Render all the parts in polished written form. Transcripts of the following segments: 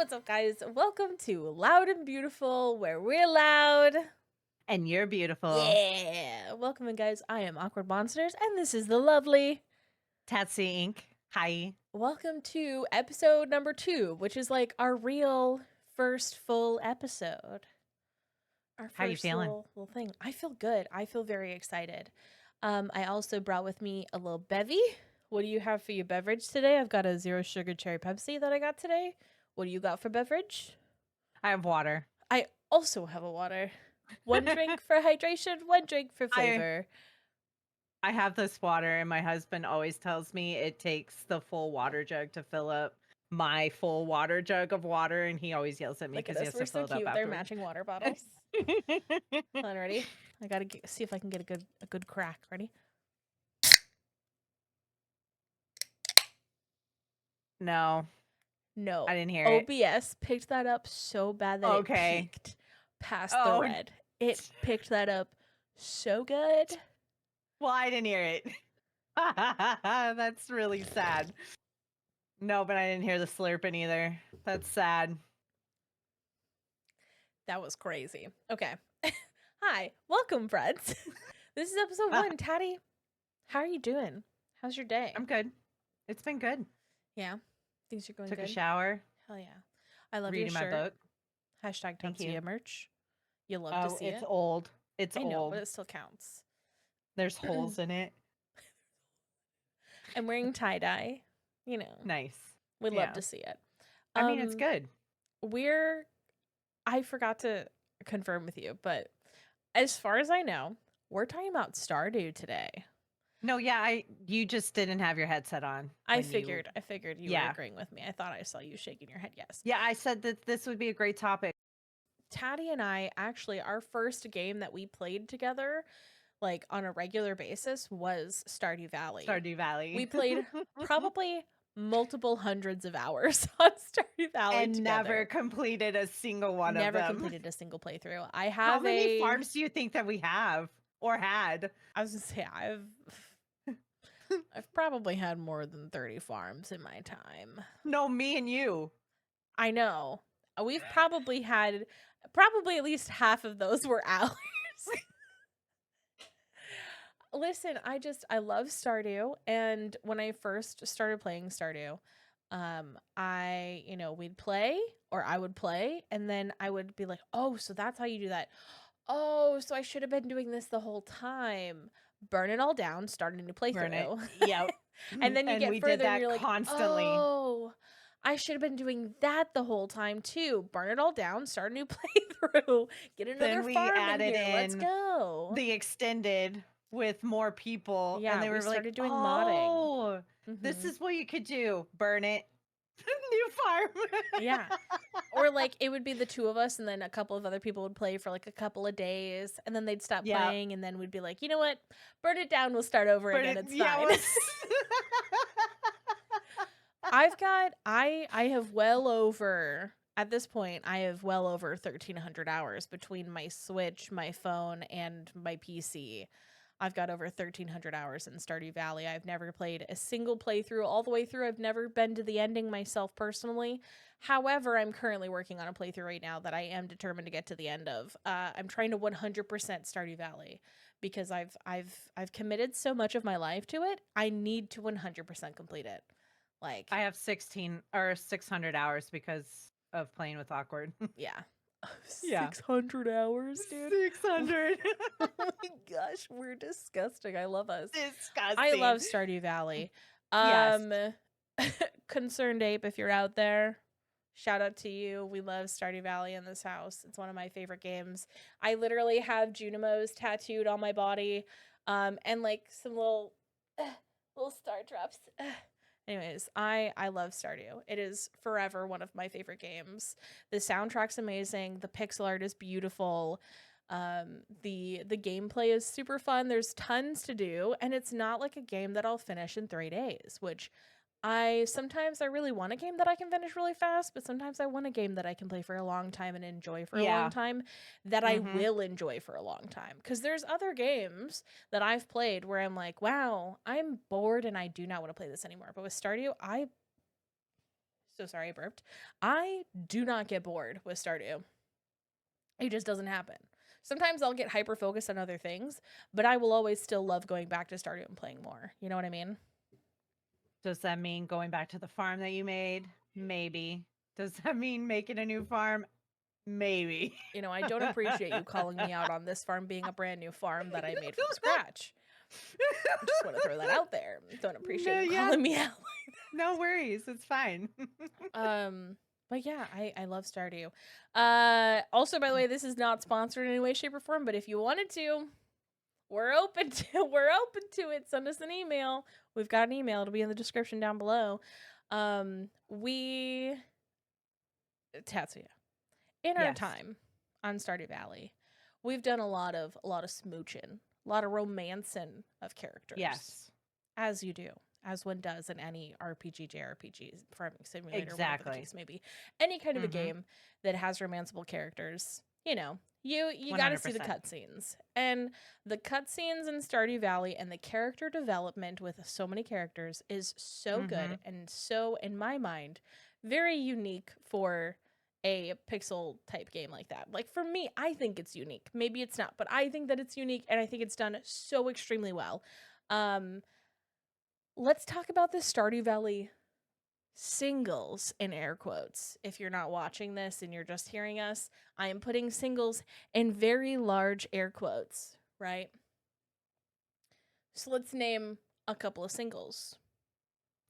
What's up, guys? Welcome to Loud and Beautiful, where we're loud. And you're beautiful. Yeah. Welcome in, guys. I am Awkward Monsters, and this is the lovely Tatsy Inc. Hi. Welcome to episode number 2, which is like our real first full episode. Our How you first feeling? little thing. I feel good. I feel very excited. I also brought with me a little bevy. What do you have for your beverage today? I've got a 0 sugar cherry Pepsi that I got today. What do you got for beverage? I have water. I also have a water. One drink for hydration, one drink for flavor. I have this water, and my husband always tells me it takes the full water jug to fill up my full water jug of water, and he always yells at me Look at because he us, has we're to so fill it up cute. They're afterwards. matching water bottles. Hold on, ready? I gotta see if I can get a good crack. Ready? No, No. I didn't hear it. OBS picked that up so bad that Okay. it peaked past the red. It picked that up so good. Well, I didn't hear it. That's really sad. No, but I didn't hear the slurping either. That's sad. That was crazy. Okay. Hi. Welcome, friends. This is episode 1. Tatty, how are you doing? How's your day? I'm good. It's been good. Yeah. Things are going Took good. a shower. Hell yeah. I love Reading your shirt. my book. Hashtag don't Thank see you. a merch. You love to see It's it. old. It's I know, old. but it still counts. There's holes in it. I'm wearing tie-dye. You know. Nice. We love to see it. I mean, it's good. I forgot to confirm with you, but as far as I know, we're talking about Stardew today. No, yeah, you just didn't have your headset on. I figured you were agreeing with me. I thought I saw you shaking your head, yes. Yeah, I said that this would be a great topic. Tatty and I, actually, our first game that we played together, like on a regular basis, was Stardew Valley. Stardew Valley. We played probably multiple hundreds of hours on Stardew Valley and together. never completed a single one of them. Never completed a single playthrough. I have How many farms do you think that we have or had? I was gonna say I've probably had more than 30 farms in my time. No, me and you. I know. We've probably had at least half of those were ours. Listen, I love Stardew, and when I first started playing Stardew, we'd play, or I would play, and then I would be like, oh, so that's how you do that. Oh, so I should have been doing this the whole time. Burn it all down, start a new playthrough. Burn it. Yep. And then you get we further did that and you're like, constantly. oh, I should have been doing that the whole time too. Burn it all down, start a new playthrough, get another farm in here. Let's go. The extended with more people. Yeah, and they were started doing modding. modding. This is what you could do. Burn it. New farm. Yeah. Or like it would be the two of us and then a couple of other people would play for like a couple of days and then they'd stop playing and then we'd be like, you know what? Burn it down, we'll start over again. It's fine. I have well over, at this point, I have well over 1,300 hours between my Switch, my phone, and my PC. I've got over 1,300 hours in Stardew Valley. I've never played a single playthrough all the way through. I've never been to the ending myself personally. However, I'm currently working on a playthrough right now that I am determined to get to the end of. I'm trying to 100% Stardew Valley because I've committed so much of my life to it. I need to 100% complete it. Like I have 600 hours because of playing with Awkward. Yeah. 600 hours, dude. 600. Oh my gosh, we're disgusting. I love us. Disgusting. I love Stardew Valley. Yes. Concerned Ape, if you're out there, shout out to you. We love Stardew Valley in this house. It's one of my favorite games. I literally have Junimos tattooed on my body, and like some little star drops. Anyways, I love Stardew. It is forever one of my favorite games. The soundtrack's amazing. The pixel art is beautiful. The gameplay is super fun. There's tons to do, and it's not like a game that I'll finish in 3 days, which sometimes I really want a game that I can finish really fast, but sometimes I want a game that I can play for a long time and enjoy for a long time, that I will enjoy for a long time. Because there's other games that I've played where I'm like, wow, I'm bored and I do not want to play this anymore. But with Stardew, I So sorry I burped. I do not get bored with Stardew. It just doesn't happen. Sometimes I'll get hyper focused on other things, but I will always still love going back to Stardew and playing more. You know what I mean? Does that mean going back to the farm that you made? Maybe. Does that mean making a new farm? Maybe. You know, I don't appreciate you calling me out on this farm being a brand new farm that I made from scratch. Just want to throw that out there. Don't appreciate No, you yeah. calling me out. No worries. It's fine. But yeah, I love Stardew. Also, by the way, this is not sponsored in any way, shape, or form. But if you wanted to, we're open to it. Send us an email. We've got an email. It'll be in the description down below. We Tatsuya, in our Yes. time on Stardew Valley, we've done a lot of smooching, a lot of romancing of characters. Yes. As you do, as one does in any RPG, JRPG, farming simulator, whatever Exactly. the case may be. Any kind of a Mhm. game that has romanceable characters, you know, you got to see the 100%. cutscenes. And the cutscenes in Stardew Valley and the character development with so many characters is so good Mhm. and so, in my mind, very unique for a pixel type game like that. Like for me, I think it's unique. Maybe it's not, but I think that it's unique and I think it's done so extremely well. Let's talk about the Stardew Valley singles in air quotes. If you're not watching this and you're just hearing us, I am putting singles in very large air quotes, right? So let's name a couple of singles.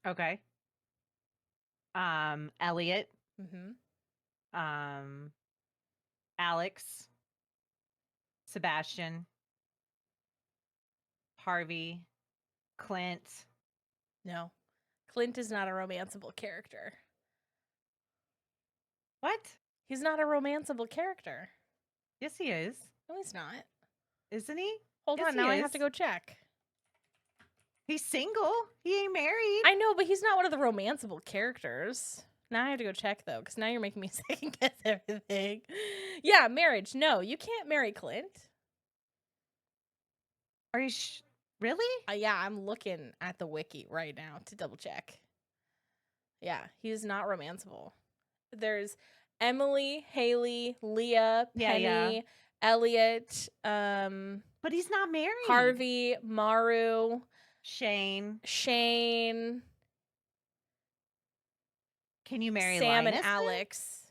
Okay. Elliot, Mm-hmm. Alex, Sebastian, Harvey, Clint. No, Clint is not a romanceable character. What? He's not a romanceable character. Yes, he is. No, he's not. Isn't he? Hold Yes, on, he now I have to is. go check. He's single. He ain't married. I know, but he's not one of the romanceable characters. Now I have to go check though, because now you're making me second guess everything. Yeah, marriage. No, you can't marry Clint. Are you really? Yeah, I'm looking at the wiki right now to double check. Yeah, he's not romanceable. There's Emily, Haley, Leah, Yeah, Penny, Elliot, But he's not married. Harvey, Maru, Shane. Shane, Can you marry Sam, Linus and then? Alex.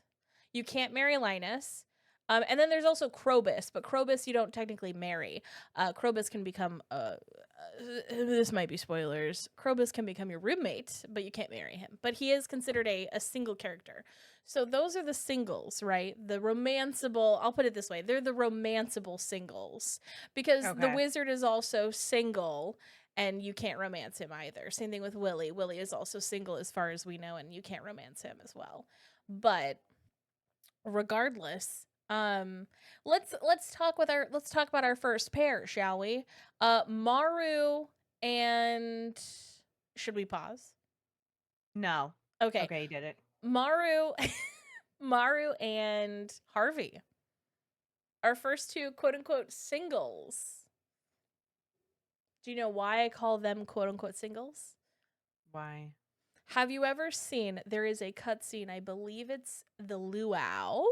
You can't marry Linus. And then there's also Krobus, but Krobus you don't technically marry. Krobus can become this might be spoilers. Krobus can become your roommate, but you can't marry him. But he is considered a single character. So those are the singles, right? The romanceable, I'll put it this way, they're the romanceable singles. Because the Okay. wizard is also single and you can't romance him either. Same thing with Willie. Willie is also single as far as we know, and you can't romance him as well. But regardless, let's talk about our first pair, shall we? Maru and should we pause? No. Okay. Okay, you did it. Maru Maru and Harvey. Our first two quote unquote singles. Do you know why I call them quote unquote singles? Why? Have you ever seen, there is a cutscene, I believe it's the luau.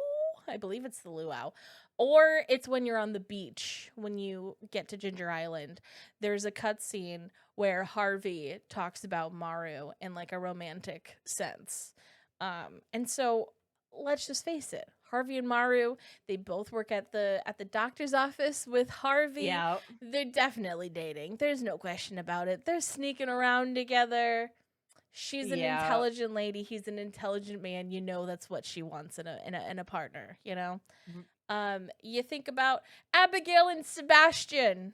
Or it's when you're on the beach, when you get to Ginger Island. There's a cutscene where Harvey talks about Maru in like a romantic sense. And so let's just face it. Harvey and Maru, they both work at the doctor's office with Harvey. Yeah. They're definitely dating. There's no question about it. They're sneaking around together. She's an intelligent lady. He's an intelligent man. You know that's what she wants in a partner. You know. You think about Abigail and Sebastian.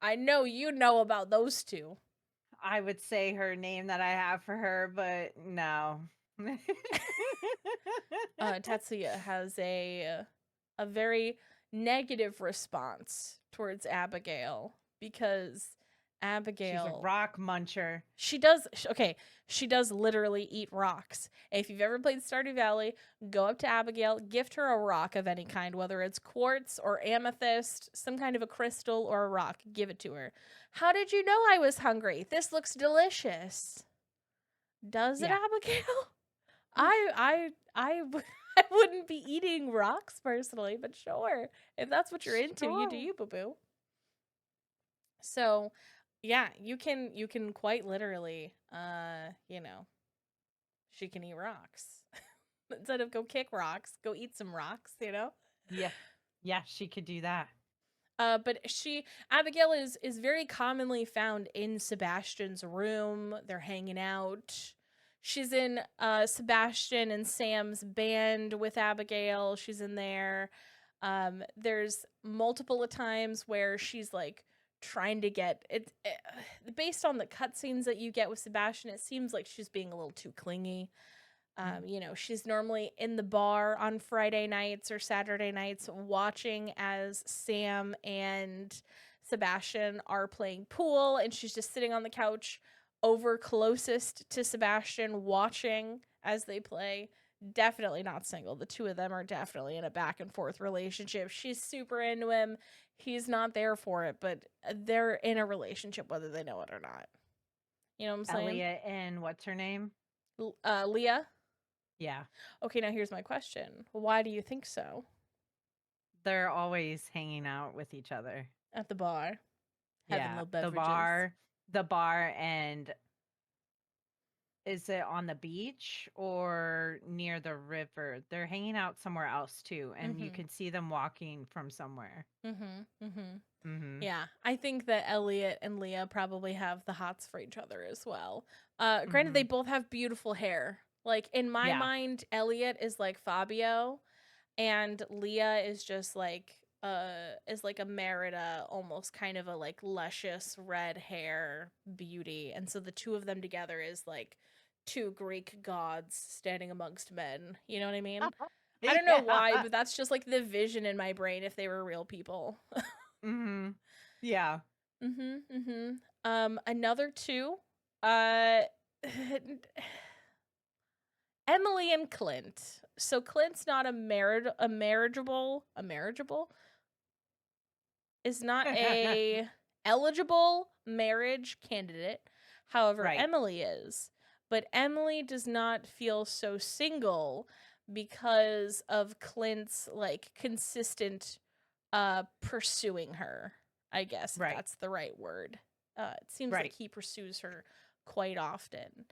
I know you know about those two. I would say her name that I have for her, but no. Tatsuya has a very negative response towards Abigail because Abigail, she's a rock muncher. She does literally eat rocks. If you've ever played Stardew Valley, go up to Abigail, gift her a rock of any kind, whether it's quartz or amethyst, some kind of a crystal or a rock, give it to her. How did you know I was hungry? This looks delicious. Does it, Yeah. Abigail? I wouldn't be eating rocks personally, but sure. If that's what you're into, you do Sure. you, boo boo. So, yeah, you can quite literally she can eat rocks. Instead of go kick rocks, go eat some rocks, you know? Yeah. Yeah, she could do that. But Abigail is very commonly found in Sebastian's room. They're hanging out. She's in Sebastian and Sam's band with Abigail. She's in there. There's multiple times where she's like trying to get based on the cutscenes that you get with Sebastian. It seems like she's being a little too clingy. Mm. She's normally in the bar on Friday nights or Saturday nights watching as Sam and Sebastian are playing pool, and she's just sitting on the couch over closest to Sebastian watching as they play. Definitely not single. The two of them are definitely in a back and forth relationship. She's super into him. He's not there for it, but they're in a relationship whether they know it or not. You know what I'm saying? Elliot and what's her name? Leah? Yeah. Okay, now here's my question. Why do you think so? They're always hanging out with each other. At the bar, having Yeah. little beverages. The bar, and is it on the beach or near the river? They're hanging out somewhere else too, and you Mhm. can see them walking from somewhere. Mhm. Mhm. Mhm. Yeah, I think that Elliot and Leah probably have the hots for each other as well. Granted, they Mhm. both have beautiful hair. Like in my Yeah. mind, Elliot is like Fabio, and Leah is like a Merida, almost kind of a like luscious red hair beauty. And so the two of them together is like two Greek gods standing amongst men. You know what I mean? I don't know why, Yeah. but that's just like the vision in my brain if they were real people. Mhm. Yeah. Mhm. Mhm. Another two uh Emily and Clint. So Clint's not a marriageable is not a eligible marriage candidate. However, Right. Emily is. But Emily does not feel so single because of Clint's like consistent pursuing her, I guess if Right. that's the right word. It seems like Right. he pursues her quite often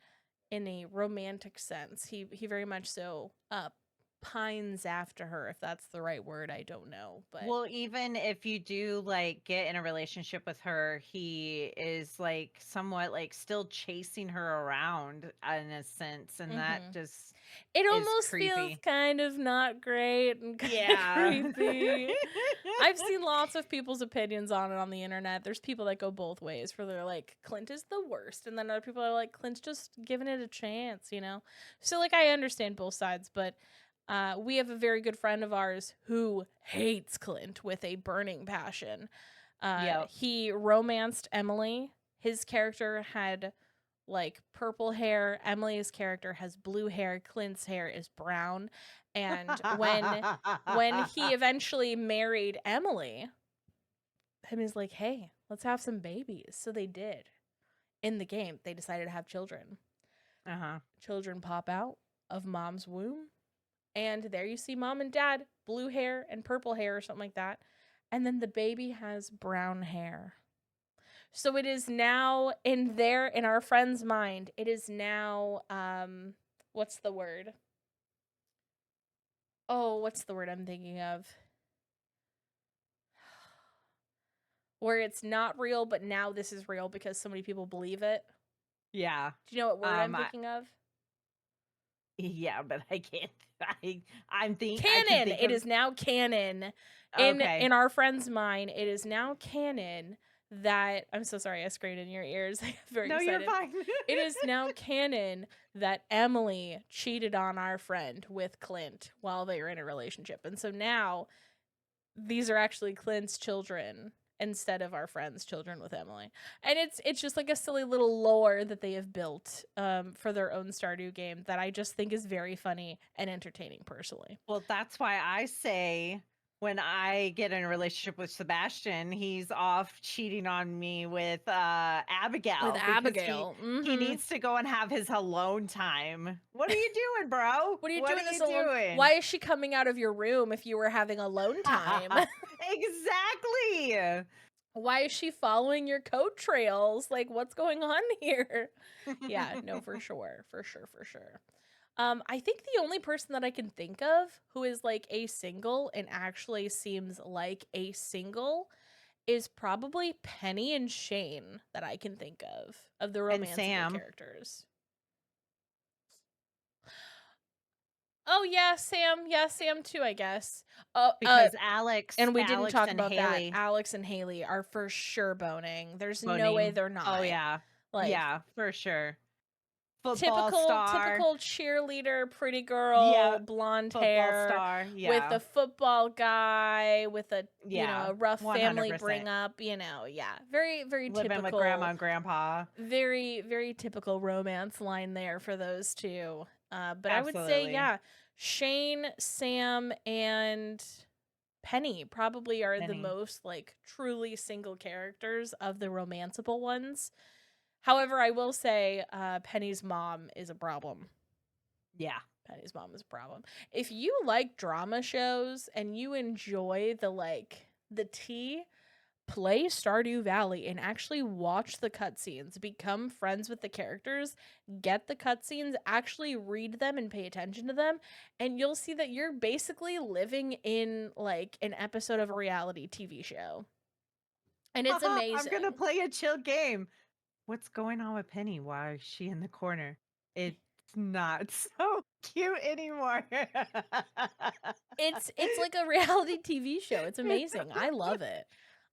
in a romantic sense. He very much so pines after her, if that's the right word. I don't know, but Well, even if you do like get in a relationship with her, he is like somewhat like still chasing her around in a sense, and that mhm. just It is almost feels creepy. kind of not great and kind of Yeah. creepy. I've seen lots of people's opinions on it on the internet. There's people that go both ways where they're like, Clint is the worst. And then other people are like, Clint's just giving it a chance, you know? So, like, I understand both sides, but we have a very good friend of ours who hates Clint with a burning passion. Yep. He romanced Emily. His character had like purple hair. Emily's character has blue hair. Clint's hair is brown. And when he eventually married Emily, him is like, "Hey, let's have some babies." So they did. In the game, they decided to have children. Uh-huh. Children pop out of mom's womb, and there you see mom and dad, blue hair and purple hair or something like that. And then the baby has brown hair. So it is now in our friend's mind, it is now what's the word? Oh, what's the word I'm thinking of? Where it's not real, but now this is real because so many people believe it. Yeah. Do you know what word I'm I, thinking of? yeah, but I can't. I can Canon. think It of. is now canon Okay. in our friend's mind. It is now canon that I'm so sorry I screamed in your ears. I'm very No, you're excited. fine. It is now canon that Emily cheated on our friend with Clint while they were in a relationship. And so now these are actually Clint's children instead of our friend's children with Emily. And it's just like a silly little lore that they have built for their own Stardew game that I just think is very funny and entertaining personally. Well, that's why I say when I get in a relationship with Sebastian, he's off cheating on me with With Abigail because Abigail. he Mhm. needs to go and have his alone time. What are you doing, bro? What are you What doing are this you alone? doing? Why is she coming out of your room if you were having alone time? Exactly. Why is she following your coat trails? Like, what's going on here? Yeah, no, for sure. For sure, for sure. I think the only person that I can think of who is like a single and actually seems like a single is probably Penny and Shane that I can think of the And romanceable Sam, characters. Oh yeah, Sam. Yeah, Sam too, I guess. Uh, uh, because Alex, and we didn't Alex talk and about that. Haley Alex and Haley are for sure boning. There's no way boning. they're Oh not. yeah. Like Yeah, for sure. Football star. typical cheerleader, pretty girl, Yeah, blonde football hair, star. with Yeah. a football guy, with a Yeah. a rough family 100%. bring up. Yeah, very very Living with grandma typical, and grandpa. very very typical romance line there for those two. But I would say Absolutely. yeah, Shane, Sam, and Penny probably are the Penny. most like truly single characters of the romanceable ones. However, I will say Penny's mom is a problem. Yeah. Penny's mom is a problem. If you like drama shows and you enjoy the tea, play Stardew Valley and actually watch the cutscenes, become friends with the characters, get the cutscenes, actually read them and pay attention to them, and you'll see that you're basically living in like an episode of a reality TV show. And it's I'm gonna amazing. play a chill game. What's going on with Penny? Why is she in the corner? It's not so cute anymore. It's like a reality TV show. It's amazing. I love it.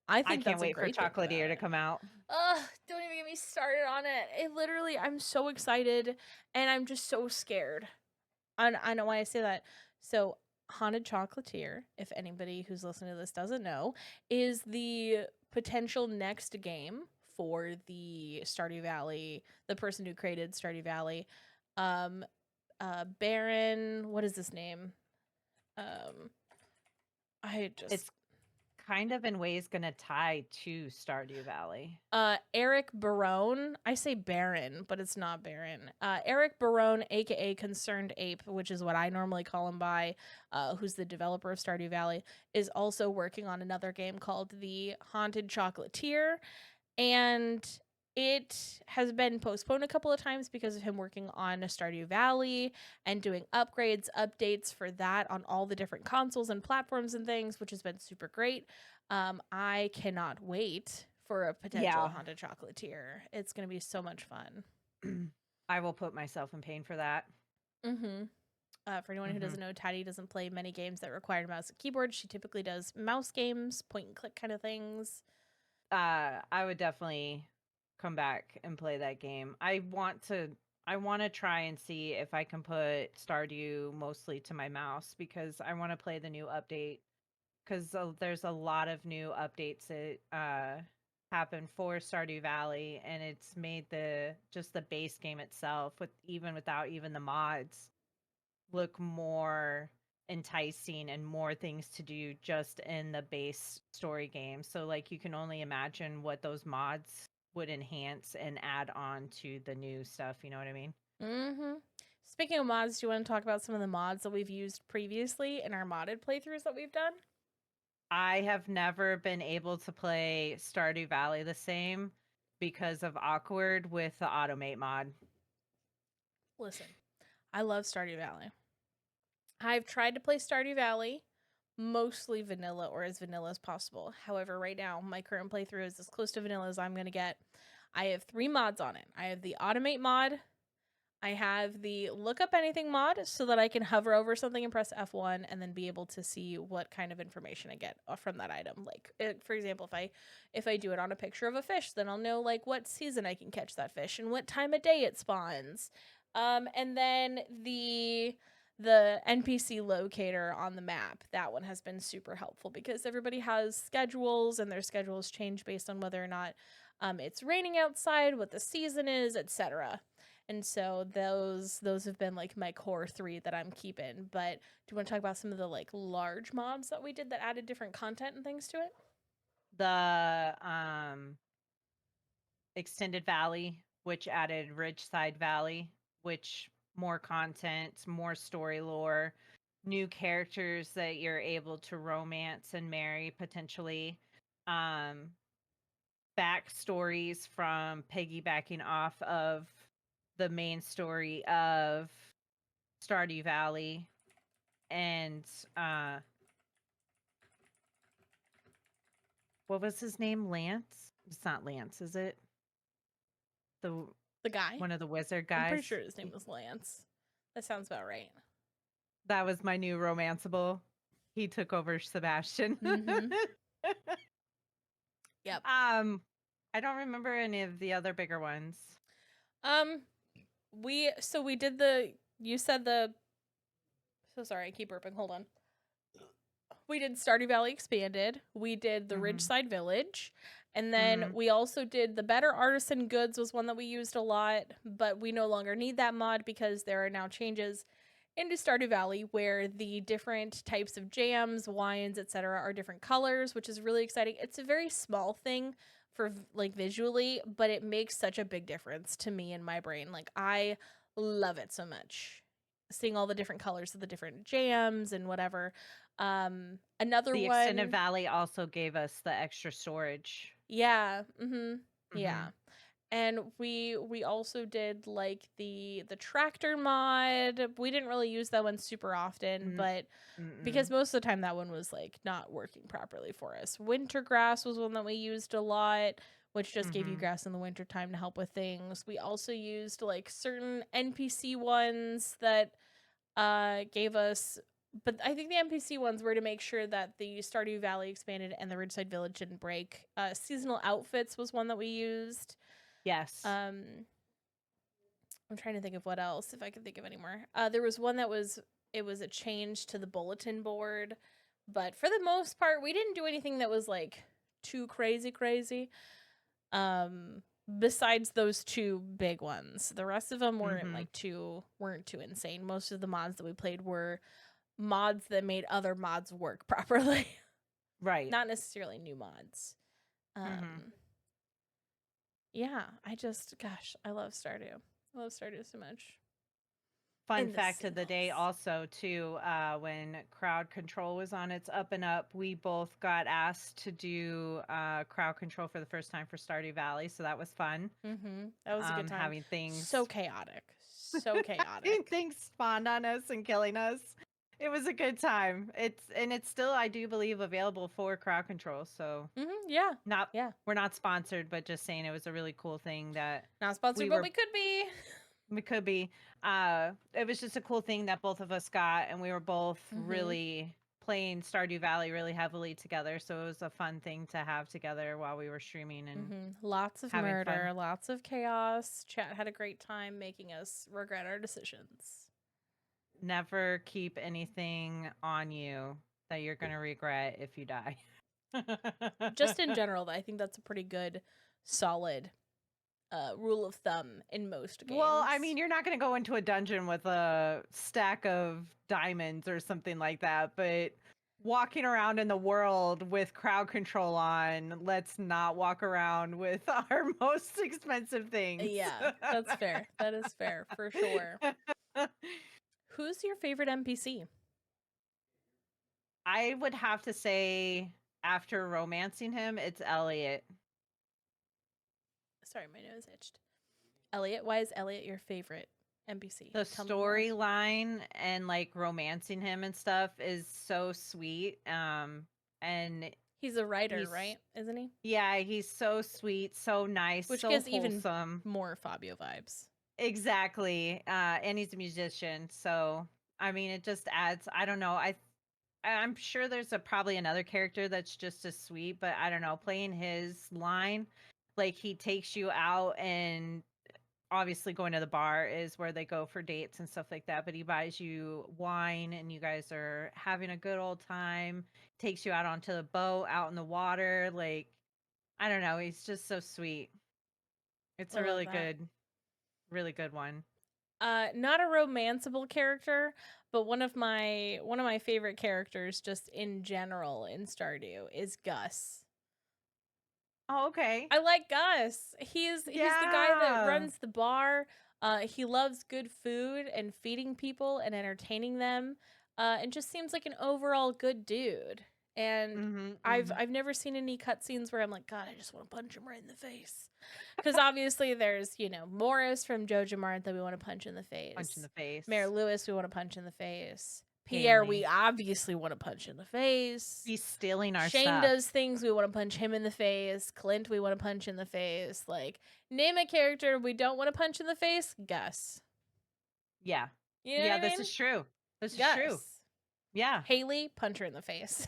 I I think can't that's a wait for great thing about Chocolatier to it. come out. Ugh, don't even get me started on it. It literally, I'm so excited and I'm just so scared. I know why I say that. So, Haunted Chocolatier, if anybody who's listening to this doesn't know, is the potential next game for the Stardew Valley, the person who created Stardew Valley. Um, Baron, what is this name? Um, I just It's kind of in ways gonna tie to Stardew Valley. Eric Barone. I say Baron, but it's not Baron. Eric Barone, aka Concerned Ape, which is what I normally call him by, who's the developer of Stardew Valley, is also working on another game called The Haunted Chocolatier, and it has been postponed a couple of times because of him working on a Stardew Valley and doing upgrades, updates for that on all the different consoles and platforms and things, which has been super great. I cannot wait for a potential Yeah. Haunted Chocolatier. It's gonna be so much fun. I will put myself in pain for that. Mm-hmm. For anyone who Mhm. doesn't know, Taddie doesn't play many games that require a mouse and keyboard. She typically does mouse games, point and click kind of things. I would definitely come back and play that game. I want to try and see if I can put Stardew mostly to my mouse because I want to play the new update because there's a lot of new updates that happen for Stardew Valley and it's made the just the base game itself with even without even the mods look more enticing and more things to do just in the base story game. So like you can only imagine what those mods would enhance and add on to the new stuff, you know what I mean? Mm-hmm. Speaking of mods, do you want to talk about some of the mods that we've used previously in our modded playthroughs that we've done? I have never been able to play Stardew Valley the same because of Awkward with the Automate mod. Listen, I love Stardew Valley. I've tried to play Stardew Valley mostly vanilla or as vanilla as possible. However, right now, my current playthrough is as close to vanilla as I'm going to get. I have 3 mods on it. I have the Automate mod, I have the look up anything mod so that I can hover over something and press F1 and then be able to see what kind of information I get from that item. Like for example, if I do it on a picture of a fish, then I'll know like what season I can catch that fish and what time of day it spawns. And then the NPC locator on the map, that one has been super helpful because everybody has schedules and their schedules change based on whether or not it's raining outside, what the season is, etc. And so those have been like my core 3 that I'm keeping. But do you want to talk about some of the like large mods that we did that added different content and things to it? The Extended Valley, which added Ridgeside Valley, which more content, more story lore, new characters that you're able to romance and marry potentially. Um, Backstories from piggybacking off of the main story of Stardew Valley and uh what was his name? Lance? It's not Lance, is it? The The guy? one of the wizard I'm pretty guys. sure his name was Lance. That sounds about right. That was my new romanceable. He took over Sebastian. Mm-hmm. Yep. I don't remember any of the other bigger ones. Um, we did the you said the so sorry, I keep burping. Hold on. We did Stardew Valley Expanded. We did the Mhm. Ridgeside Village. And then Mhm. we also did the Better Artisan Goods was one that we used a lot, but we no longer need that mod because there are now changes into Stardew Valley where the different types of jams, wines, etc. are different colors, which is really exciting. It's a very small thing for like visually, but it makes such a big difference to me and my brain. Like I love it so much. Seeing all the different colors of the different jams and whatever. Another The Extended one, Valley also gave us the extra storage. yeah, yeah. Mhm. And we also did like the tractor mod. We didn't really use that one super often, Mm. but because Mm. most of the time that one was like not working properly for us. Winter grass was one that we used a lot, which just gave you Mhm. grass in the winter time to help with things. We also used like certain NPC ones that gave us, but I think the NPC ones were to make sure that the Stardew Valley expanded and the Ridgeside Village didn't break. Seasonal outfits was one that we used. Yes. Um, I'm trying to think of what else, if I can think of any more. There was one that was it was a change to the bulletin board, but for the most part, we didn't do anything that was like too crazy. Um, Besides those two big ones, the rest of them Mhm. weren't too insane. Most of the mods that we played were mods that made other mods work properly, Right. not necessarily new mods. Mhm. Um, yeah, gosh, I love Stardew. I love Stardew so much. Fun And the fact of the day singles. also too, when crowd control was on its up and up, we both got asked to do crowd control for the first time for Stardew Valley, so that was fun. That was a good time. Having So things chaotic. So having chaotic. things spawned on us and killing us. It was a good time. It's still, I do believe, available for crowd control. So Yeah. not Yeah. we're not sponsored, but just saying it was a really cool thing that Not sponsored, we but were we could be. we could be. It was just a cool thing that both of us got, and we were both really playing Stardew Valley really heavily together. So it was a fun thing to have together while we were streaming and Lots of having fun. murder, lots of chaos. Chat had a great time making us regret our decisions. Never keep anything on you that you're gonna regret if you die. Just in general, I think that's a pretty good, solid rule of thumb in most Well, I games. mean, you're not going to go into a dungeon with a stack of diamonds or something like that, but walking around in the world with crowd control on, let's not walk around with our most expensive things. Yeah, that's fair. That is fair for sure. Who's your favorite NPC? I would have to say, after romancing him, it's Elliot. Sorry, my nose itched. Elliot. Why is Elliot your favorite NPC? The Tell me more. storyline and like romancing him and stuff is so sweet. And He's a writer, he's right? Isn't he? Yeah, he's so sweet, so nice, Which so gives even wholesome. more Fabio vibes. Exactly. And he's a musician, so I mean, it just adds. I don't know. I'm sure there's probably another character that's just as sweet, but I don't know. Playing his line, like he takes you out, and obviously going to the bar is where they go for dates and stuff like that. But he buys you wine, and you guys are having a good old time. Takes you out onto the boat, out in the water, like I don't know, he's just so sweet. It's I a love really that. good Really good one. Not a romanceable character, but one of my favorite characters just in general in Stardew is Gus. Oh, okay. I like Gus. He's the guy that Yeah. runs the bar. He loves good food and feeding people and entertaining them. And just seems like an overall good dude. And Mhm. I've Mhm. I've never seen any cutscenes where I'm like, God, I just want to punch him right in the face. Because obviously there's, Morris from Jojo Mart that we want to punch in the Punch in face. the face. Mayor Lewis we want to punch in the face. Pierre we Haley. obviously want to punch in the face. He's stealing our Shane stuff. does things we want to punch him in the face. Clint we want to punch in the face. Like, name a character we don't want to punch in the face. Gus. Yeah. You know what Yeah, I this mean? is true. This is true. Gus. Yeah. Haley, punch her in the face.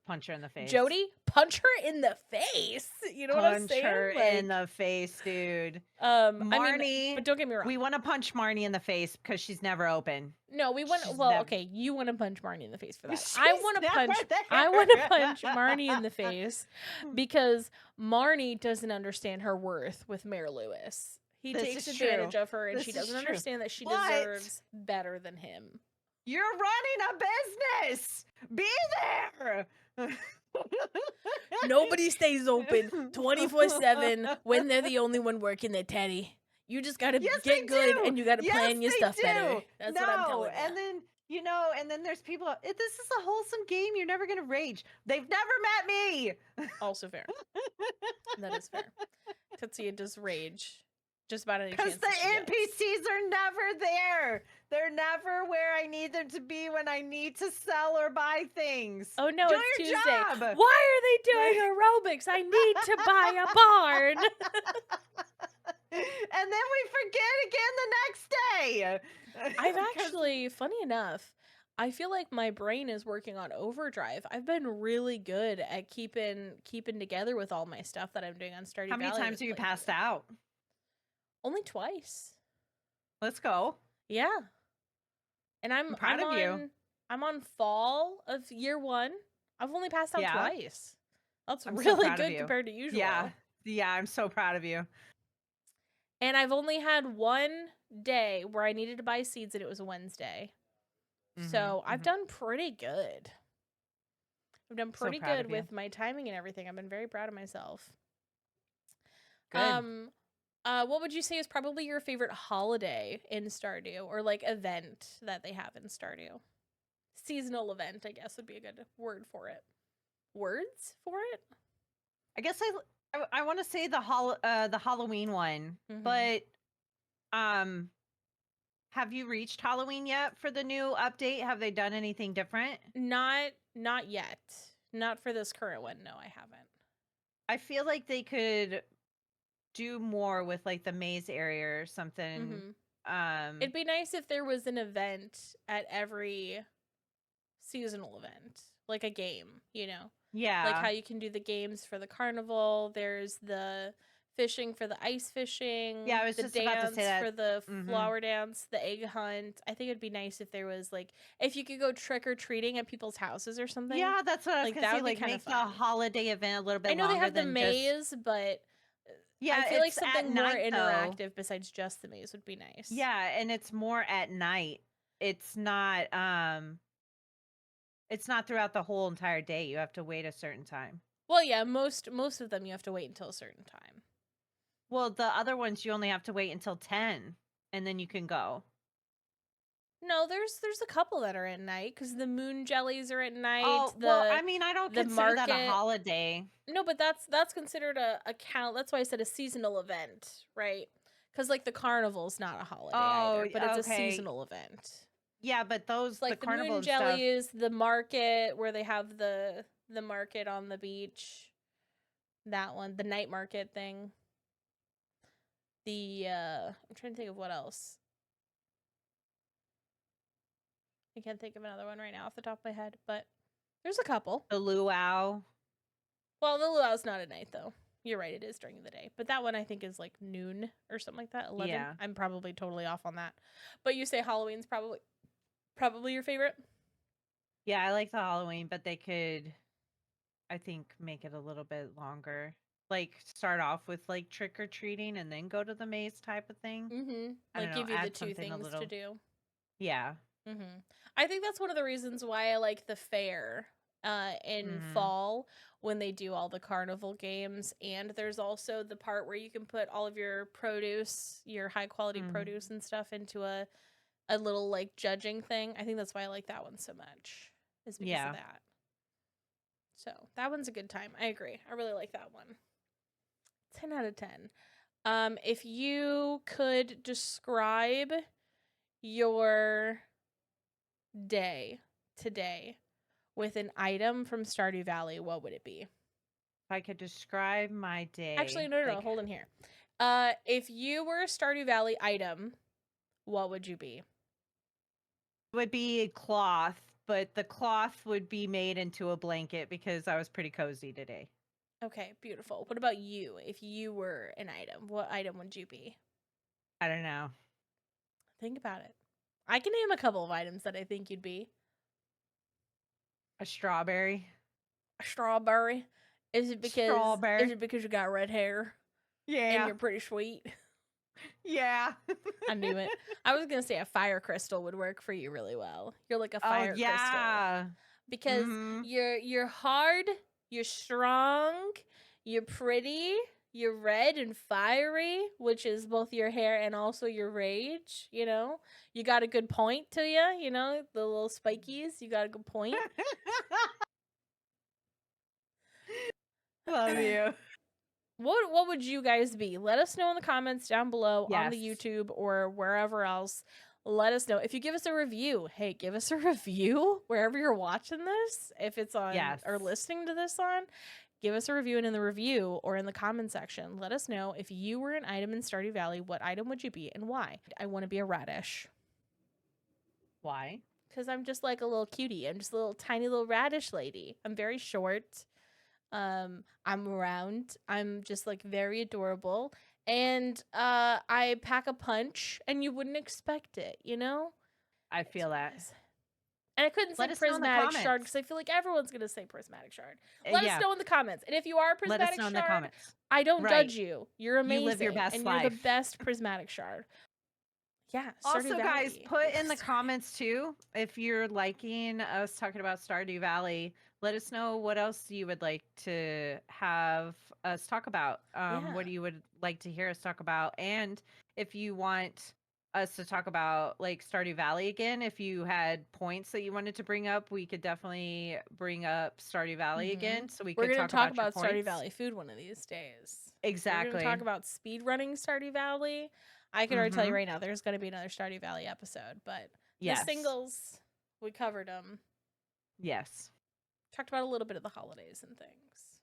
Punch her in the face. Jody, punch her in the face. You know what I'm Punch saying? her in Like, the face, dude. I mean, Marnie, but don't get me wrong. we want to punch Marnie in the face because she's never open. No, we want. She's Well, never. okay, you want to punch Marnie in the face for that. She's I want to never punch. there. I want to punch Marnie in the face because Marnie doesn't understand her worth with Mayor Lewis. He This takes is advantage true. of her, and This she is doesn't true. understand that she But deserves better than him. you're running a business. Be there. Nobody stays open 24/7 when they're the only one working there, Teddy. You just gotta Yes, get they good, do. and you gotta Yes, plan your they stuff do. better. That's what I'm No, telling and you. then and then there's people. This is a wholesome game. You're never gonna rage. They've never met me. Also fair. That is fair. Tetsuya does rage just about any Because chance the that she gets. NPCs are never there. They're never where I need them to be when I need to sell or buy things. Oh no, Do it's your Tuesday. job. Why are they doing aerobics? I need to buy a barn. And then we forget again the next day. I've 'Cause- actually, funny enough, I feel like my brain is working on overdrive. I've been really good at keeping together with all my stuff that I'm doing on Stardew How many Valley times this have you playthrough. passed out? Only twice. Let's go. Yeah. And I'm proud of you. I'm on fall of year 1. I've only passed out Yeah. twice. That's I'm so really proud of good you. compared to usual. Yeah. Yeah, I'm so proud of you. And I've only had one day where I needed to buy seeds and it was a Wednesday. So I've done pretty good. I've done So pretty proud good of you. with my timing and everything. I've been very proud of myself. Good. What would you say is probably your favorite holiday in Stardew or like event that they have in Stardew? Seasonal event, I guess, would be a good word for it. Words for it? I guess I want to say the Halloween one, Mhm. but have you reached Halloween yet for the new update? Have they done anything different? Not yet. Not for this current one. No, I haven't. I feel like they could do more with like the maze area or something. It'd be nice if there was an event at every seasonal event, like a game, Like Yeah. how you can do the games for the carnival. There's the fishing for the ice fishing. Yeah, I was the just about to dance say that. for the Mhm. flower dance, the egg hunt. I think it'd be nice if there was like if you could go trick or treating at people's houses or something. Yeah, that's what I was Like gonna that say. would be Like kind of make the fun. holiday event a little bit I know they longer have the than just. maze, but Yeah, I feel like it's at something more night though. interactive besides just the maze would be nice. Yeah, and it's more at night. It's not throughout the whole entire day. You have to wait a certain time. Well, yeah, most of them you have to wait until a certain time. Well, the other ones you only have to wait until 10 and then you can go. No, there's a couple that are at night because the moon jellies are at night. Oh, well, I mean, I don't the consider that a market- holiday. No, but that's considered a count. That's why I said a seasonal event, right? Because like the carnival's not a holiday either, but it's a okay. seasonal event. Yeah, but those Like the carnival moon and stuff. jellies, the market where they have the market on the beach. That one, the night market thing. I'm trying to think of what else. I can't think of another one right now off the top of my head, but there's a couple. The luau. Well, the luau's not at night though. You're right, it is during the day. But that one I think is like noon or something like that. 11. Yeah. I'm probably totally off on that. But you say Halloween's probably your favorite? Yeah, I like the Halloween, but they could, I think, make it a little bit longer. like start off with like trick or treating and then go to the maze type of thing. I don't Like, know, give you the add two something a things to little. do. Yeah. I think that's one of the reasons why I like the fair in Mhm. fall when they do all the carnival games. And there's also the part where you can put all of your produce, your high quality Mhm. produce and stuff into a little like judging thing. I think that's why I like that one so much, is because of Yeah. that. So that one's a good time. I agree. I really like that one. 10 out of 10. If you could describe your day today with an item from Stardew Valley, what would it be? If I could describe my Actually, day, no, like hold on here. If you were a Stardew Valley item, what would you be? would be cloth, but the cloth would be made into a blanket because I was pretty cozy today. Okay, beautiful. What about you? If you were an item, what item would you be? I don't know. Think about it. I can name a couple of items that I think you'd be. A strawberry. A strawberry. Is Strawberry. it because you got red hair and Yeah. you're pretty sweet? Yeah. I knew it. I was gonna say a fire crystal would work for you really well. You're like a Oh fire crystal yeah. because Mhm. you're hard, you're strong, you're pretty, you're red and fiery, which is both your hair and also your rage. You got a good point to you. The little spikies. You got a good point. Love you. What would you guys be? Let us know in the comments down below on the Yes. YouTube or wherever else. Let us know. If you give us a review, hey, give us a review wherever you're watching this. If it's on Yes. or listening to this on, give us a review, and in the review or in the comment section, let us know if you were an item in Stardew Valley, what item would you be and why? I want to be a radish. Why? Because I'm just like a little cutie. I'm just a little tiny little radish lady. I'm very short. I'm round. I'm just like very adorable. And I pack a punch and you wouldn't expect it? I That's feel what that. it is. And I couldn't say Let us know in the prismatic shard comments. because I feel like everyone's gonna say prismatic shard. Let us Yeah. know in the comments. And if you are a Let us prismatic know in the shard, comments. I don't Right. judge you. You're You live your amazing. best And you're the life. best prismatic shard. Yeah, Stardew Also, guys, Valley. put Let's in get the started. comments too if you're liking us talking about Stardew Valley. Let us know what else you would like to have us talk about. Yeah. What you would like to hear us talk about, and if you want us to talk about like Stardew Valley again, if you had points that you wanted to bring up, we could definitely bring up Stardew Valley again, so we We're could gonna talk talk about your about Stardew points. Valley food one of these days. We're gonna talk Exactly. about speed running Stardew Valley. I can already tell you Mm-hmm. right now, there's gonna be another Stardew Valley episode, but the Yes. singles, we covered them. Yes. Talked about a little bit of the holidays and things.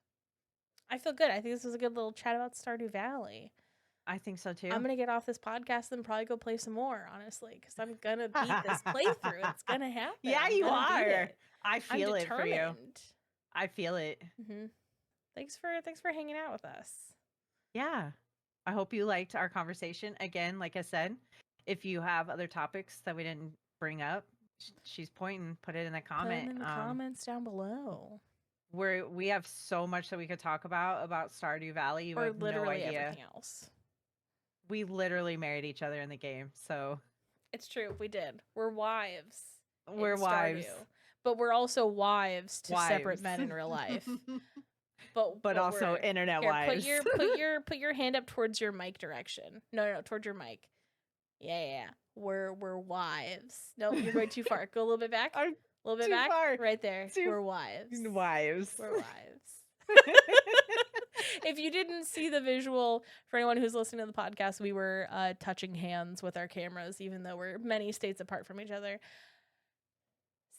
I feel good. I think this was a good little chat about Stardew Valley. I think so I'm too. gonna get off this podcast and probably go play some more, honestly, because I'm gonna beat this playthrough. It's gonna happen. Yeah, I'm you gonna beat are. it. I I'm feel it for you. determined. I feel it. hmm Thanks for hanging out with us. Yeah. I hope you liked our conversation. Again, like I said, if you have other topics that we didn't bring up, she's pointing, put it in the Put them comment. in the comments down below. We have so much that we could talk about Stardew Valley. You Or have no literally idea. everything else. We literally married each other in the game, so It's true, we did. We're wives in we're wives. Stardew. But we're also wives to separate Wives. men in real life. But But also we're internet here, wives. put your hand up towards your mic direction. No, towards your mic. Yeah. We're wives. Nope, you're going too far. Go a little bit back. I'm A little bit too back. far. Right there. Too We're wives. wives. We're wives. If you didn't see the visual, for anyone who's listening to the podcast, we were touching hands with our cameras, even though we're many states apart from each other.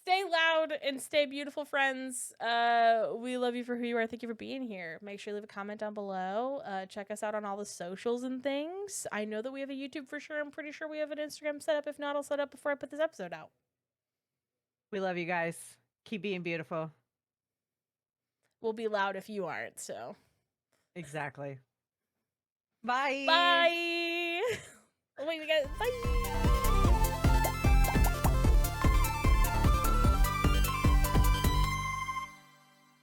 Stay loud and stay beautiful, friends. We love you for who you are. Thank you for being here. Make sure you leave a comment down below. Check us out on all the socials and things. I know that we have a YouTube for sure. I'm pretty sure we have an Instagram set up. If not, I'll set up before I put this episode out. We love you guys. Keep being beautiful. We'll be loud if you aren't, so. Exactly. Bye. Bye. Oh, wait, we got bye.